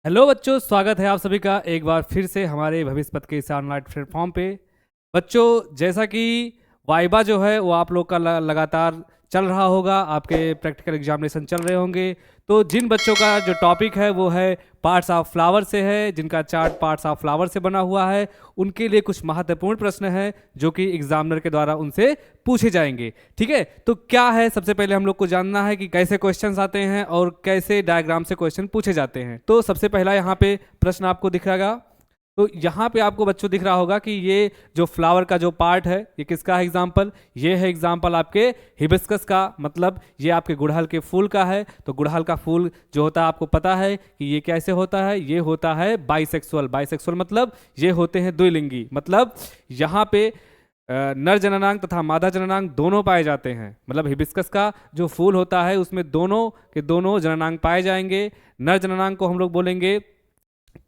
Hello बच्चों, स्वागत है आप सभी का एक बार फिर से हमारे भविष्य पथ के इस ऑनलाइन प्लेटफॉर्म पे। बच्चों, जैसा कि वाइबा जो है वो आप लोग का लगातार चल रहा होगा, आपके प्रैक्टिकल एग्जामिनेशन चल रहे होंगे। तो जिन बच्चों का जो टॉपिक है वो है पार्ट्स ऑफ फ्लावर से है, जिनका चार्ट पार्ट्स ऑफ फ्लावर से बना हुआ है, उनके लिए कुछ महत्वपूर्ण प्रश्न है जो कि एग्जामिनर के द्वारा उनसे पूछे जाएंगे। ठीक है, तो क्या है, सबसे पहले हम लोग को जानना है कि कैसे क्वेश्चंस आते हैं और कैसे डायग्राम से क्वेश्चन पूछे जाते हैं। तो सबसे पहला यहाँ पे प्रश्न आपको दिख रहेगा। तो यहाँ पे आपको बच्चों दिख रहा होगा कि ये जो फ्लावर का जो पार्ट है ये किसका है एग्जाम्पल, ये है एग्जाम्पल आपके हिबिस्कस का, मतलब ये आपके गुड़हल के फूल का है। तो गुड़हल का फूल जो होता है आपको पता है कि ये कैसे होता है, ये होता है बाइसेक्सुअल। बाइसेक्सुअल मतलब ये होते हैं द्विलिंगी, मतलब यहाँ पे नर जननांग तथा मादा जननांग दोनों पाए जाते हैं। मतलब हिबिस्कस का जो फूल होता है उसमें दोनों के दोनों जननांग पाए जाएंगे। नर जननांग को हम लोग बोलेंगे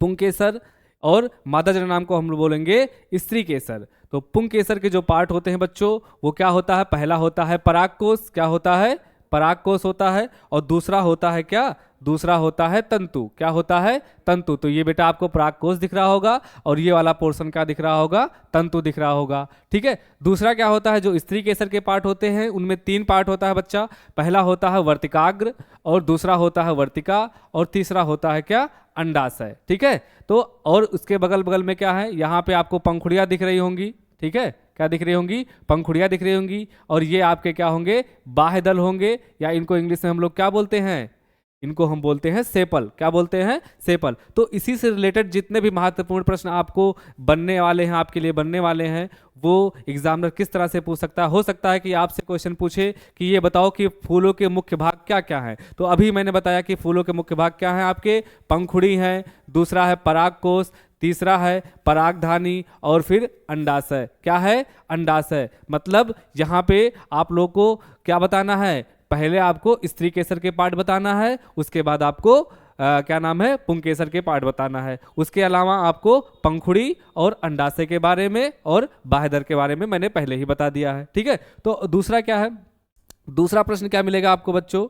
पुंकेसर और मादा जननांग को हम लोग बोलेंगे स्त्री केसर। तो पुंकेसर के जो पार्ट होते हैं बच्चों वो क्या होता है, पहला होता है परागकोश, क्या होता है, परागकोश होता है। और दूसरा होता है क्या, दूसरा होता है तंतु, क्या होता है, तंतु। तो ये बेटा आपको परागकोश दिख रहा होगा और ये वाला पोर्शन क्या दिख रहा होगा, तंतु दिख रहा होगा। ठीक है, दूसरा क्या होता है, जो स्त्री केसर के पार्ट होते हैं उनमें तीन पार्ट होता है बच्चा। पहला होता है वर्तिकाग्र, और दूसरा होता है वर्तिका, और तीसरा होता है क्या, अंडाशय। ठीक है, तो और उसके बगल बगल में क्या है, यहाँ पे आपको पंखुड़ियाँ दिख रही होंगी। ठीक है, क्या दिख रही होंगी, पंखुड़ियाँ दिख रही होंगी। और ये आपके क्या होंगे, बाह्य दल होंगे, या इनको इंग्लिश में हम लोग क्या बोलते हैं, इनको हम बोलते हैं सेपल। क्या बोलते हैं, सेपल। तो इसी से रिलेटेड जितने भी महत्वपूर्ण प्रश्न आपको बनने वाले हैं, आपके लिए बनने वाले हैं, वो एग्जामिनर किस तरह से पूछ सकता है। हो सकता है कि आपसे क्वेश्चन पूछे कि ये बताओ कि फूलों के मुख्य भाग क्या क्या हैं। तो अभी मैंने बताया कि फूलों के मुख्य भाग क्या हैं, आपके पंखुड़ी हैं, दूसरा है परागकोश, तीसरा है परागधानी, और फिर अंडाशय। क्या है, अंडाशय। मतलब यहाँ पे आप लोग को क्या बताना है, पहले आपको स्त्री केसर के पार्ट बताना है, उसके बाद आपको क्या नाम है, पुंकेसर के पार्ट बताना है। उसके अलावा आपको पंखुड़ी और अंडाशय के बारे में और बाह्यदल के बारे में मैंने पहले ही बता दिया है। ठीक है, तो दूसरा क्या है, दूसरा प्रश्न क्या मिलेगा आपको बच्चों,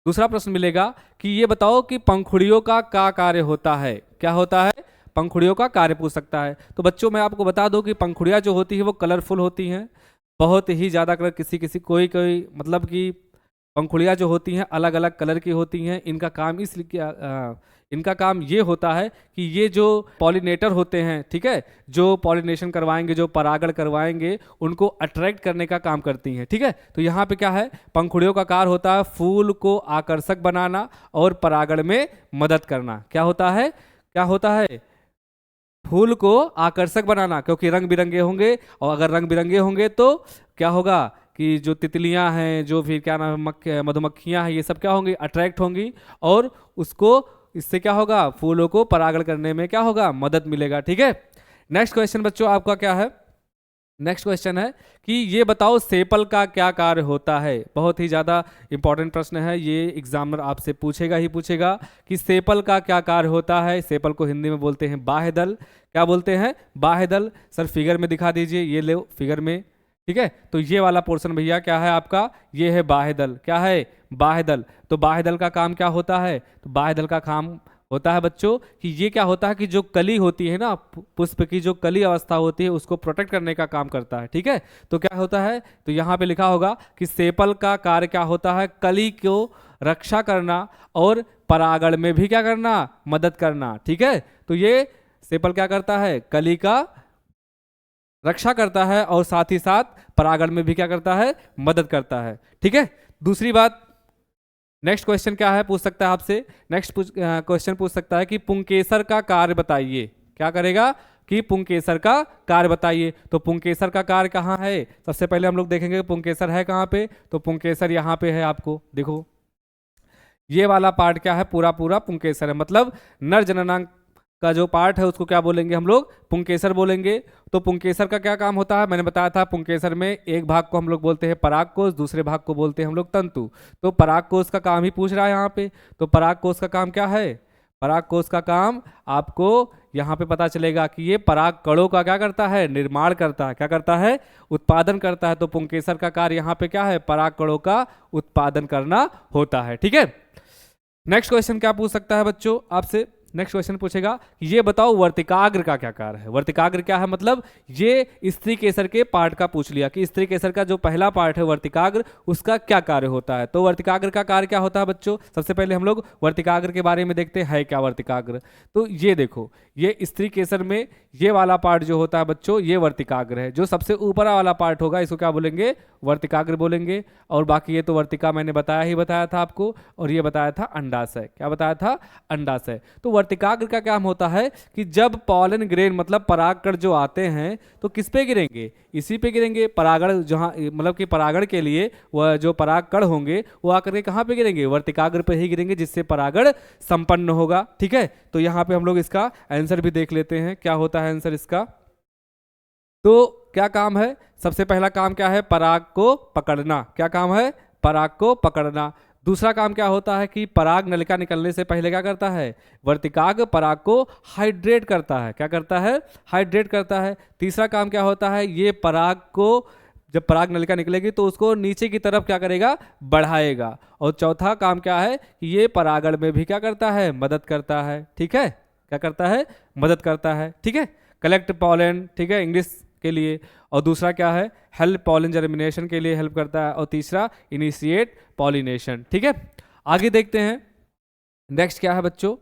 दूसरा प्रश्न मिलेगा कि ये बताओ कि पंखुड़ियों का क्या कार्य होता है। क्या होता है, पंखुड़ियों का कार्य पूछ सकता है। तो बच्चों मैं आपको बता दूं कि पंखुड़ियाँ जो होती है वो कलरफुल होती हैं, बहुत ही ज़्यादा कलर, किसी किसी कोई कोई मतलब कि पंखुड़ियाँ जो होती हैं अलग अलग कलर की होती हैं। इनका काम इसलिए इनका काम ये होता है कि ये जो पॉलिनेटर होते हैं, ठीक है, जो पॉलिनेशन करवाएंगे, जो परागण करवाएंगे, उनको अट्रैक्ट करने का काम करती हैं। ठीक है, तो यहाँ पे क्या है, पंखुड़ियों का कार्य होता है फूल को आकर्षक बनाना और परागण में मदद करना। क्या होता है, क्या होता है, फूल को आकर्षक बनाना, क्योंकि रंग बिरंगे होंगे, और अगर रंग बिरंगे होंगे तो क्या होगा कि जो तितलियां हैं, जो फिर क्या नाम है, मधुमक्खियां हैं, ये सब क्या होंगी, अट्रैक्ट होंगी, और उसको इससे क्या होगा, फूलों को परागण करने में क्या होगा, मदद मिलेगा। ठीक है, नेक्स्ट क्वेश्चन बच्चों आपका क्या है, नेक्स्ट क्वेश्चन है कि ये बताओ सेपल का क्या कार्य होता है। बहुत ही ज़्यादा इंपॉर्टेंट प्रश्न है ये, एग्जामिनर आपसे पूछेगा ही पूछेगा कि सेपल का क्या कार्य होता है। सेपल को हिंदी में बोलते हैं बाह्य दल। क्या बोलते हैं, बाह्य दल। सर फिगर में दिखा दीजिए, ये ले फिगर में। ठीक है, तो ये वाला पोर्शन भैया क्या है आपका, ये है बाह्य दल। क्या है, बाह्य दल। तो बाह्य दल का काम क्या होता है, तो बाह्य दल का काम होता है बच्चों कि ये क्या होता है कि जो कली होती है ना, पुष्प की जो कली अवस्था होती है उसको प्रोटेक्ट करने का काम करता है। ठीक है, तो क्या होता है, तो यहाँ पे लिखा होगा कि सेपल का कार्य क्या होता है, कली को रक्षा करना और परागण में भी क्या करना, मदद करना। ठीक है, तो ये सेपल क्या करता है, कली का रक्षा करता है और साथ ही साथ परागण में भी क्या करता है, मदद करता है। ठीक है, दूसरी बात, नेक्स्ट क्वेश्चन क्या है, पूछ सकता है आपसे, नेक्स्ट क्वेश्चन पूछ सकता है कि पुंकेसर का कार्य बताइए। क्या करेगा कि पुंकेसर का कार्य बताइए। तो पुंकेसर का कार्य कहाँ है, सबसे पहले हम लोग देखेंगे पुंकेसर है कहाँ पे। तो पुंकेसर यहाँ पे है, आपको देखो ये वाला पार्ट क्या है, पूरा पूरा पुंकेसर है। मतलब नर जननांग का जो पार्ट है उसको क्या बोलेंगे हम लोग, पुंकेसर बोलेंगे। तो पुंकेसर का क्या काम होता है, मैंने बताया था पुंकेसर में एक भाग को हम लोग बोलते हैं परागकोश, दूसरे भाग को बोलते हैं हम लोग तंतु। तो परागकोश का काम ही पूछ रहा है यहाँ पे। तो परागकोश का काम क्या है, परागकोश का काम आपको यहाँ पे पता चलेगा कि ये पराग कणों का क्या करता है, निर्माण करता है। क्या करता है, उत्पादन करता है। तो पुंकेसर का कार्य यहाँ पे क्या है, पराग कणों का उत्पादन करना होता है। ठीक है, नेक्स्ट क्वेश्चन क्या पूछ सकता है बच्चों आपसे, नेक्स्ट क्वेश्चन पूछेगा कि ये बताओ वर्तिकाग्र का क्या कार्य है। वर्तिकाग्र क्या है, मतलब ये स्त्री केसर के पार्ट का पूछ लिया कि स्त्री केसर का जो पहला पार्ट है वर्तिकाग्र, उसका क्या कार्य होता है। तो वर्तिकाग्र का कार्य क्या होता है बच्चों, सबसे पहले हम लोग वर्तिकाग्र के बारे में देखते हैं क्या वर्तिकाग्र। तो ये देखो, ये स्त्री केसर में ये वाला पार्ट जो होता है बच्चों, ये वर्तिकाग्र है। जो सबसे ऊपर वाला पार्ट होगा इसको क्या बोलेंगे, वर्तिकाग्र बोलेंगे। और बाकी ये तो वर्तिका मैंने बताया था आपको, और ये बताया था अंडाशय। क्या बताया था, अंडाशय। तो वर्तिकाग्र का काम होता है कि जब पॉलन ग्रेन मतलब परागकण जो आते हैं तो किस पे गिरेंगे, इसी पे गिरेंगे। परागण जहाँ मतलब कि परागण के लिए वह जो परागकण होंगे वो आकर के कहाँ पे गिरेंगे, वर्तिकाग्र पे ही गिरेंगे, जिससे परागण संपन्न होगा। ठीक है, तो यहाँ पे हम लोग इसका आंसर भी देख लेते हैं, क्या होता है आंसर इसका। तो क्या काम है, सबसे पहला काम क्या है, पराग को पकड़ना। क्या काम है, पराग को पकड़ना। दूसरा काम क्या होता है कि पराग नलिका निकलने से पहले क्या करता है, वर्तिकाग्र पराग को हाइड्रेट करता है। क्या करता है, हाइड्रेट करता है। तीसरा काम क्या होता है, ये पराग को जब पराग नलिका निकलेगी तो उसको नीचे की तरफ क्या करेगा, बढ़ाएगा। और चौथा काम क्या है कि ये परागण में भी क्या करता है, मदद करता है। ठीक है, क्या करता है, मदद करता है। ठीक है, कलेक्ट पॉलन, ठीक है, इंग्लिश के लिए। और दूसरा क्या है, हेल्प पॉलन जर्मिनेशन के लिए हेल्प करता है। और तीसरा इनिशिएट पॉलिनेशन। ठीक है, आगे देखते हैं नेक्स्ट क्या है बच्चों।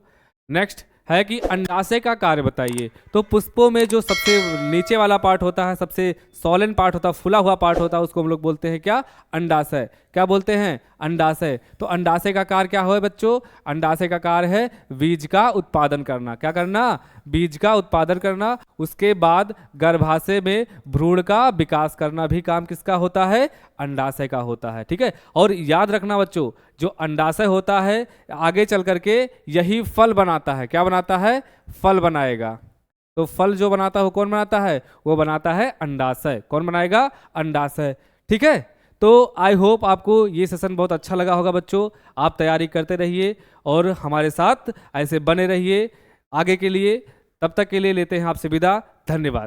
नेक्स्ट है कि अंडाशय का कार्य बताइए। तो पुष्पों में जो सबसे नीचे वाला पार्ट होता है, सबसे सॉलन पार्ट होता है, फुला हुआ पार्ट होता है, उसको हम लोग बोलते हैं क्या, अंडाशय। क्या बोलते हैं, अंडाशय। तो अंडाशय का कार्य क्या है बच्चों, अंडाशय का कार्य है बीज का उत्पादन करना। क्या करना, बीज का उत्पादन करना। उसके बाद गर्भाशय में भ्रूण का विकास करना भी काम किसका होता है, अंडाशय का होता है। ठीक है, और याद रखना बच्चों, जो अंडाशय होता है आगे चल करके यही फल बनाता है। क्या बनाता है, फल बनाएगा। तो फल जो बनाता है वो कौन बनाता है, वो बनाता है अंडाशय। कौन बनाएगा, अंडाशय। ठीक है, तो आई होप आपको ये सेशन बहुत अच्छा लगा होगा बच्चों। आप तैयारी करते रहिए और हमारे साथ ऐसे बने रहिए आगे के लिए। तब तक के लिए लेते हैं आपसे विदा, धन्यवाद।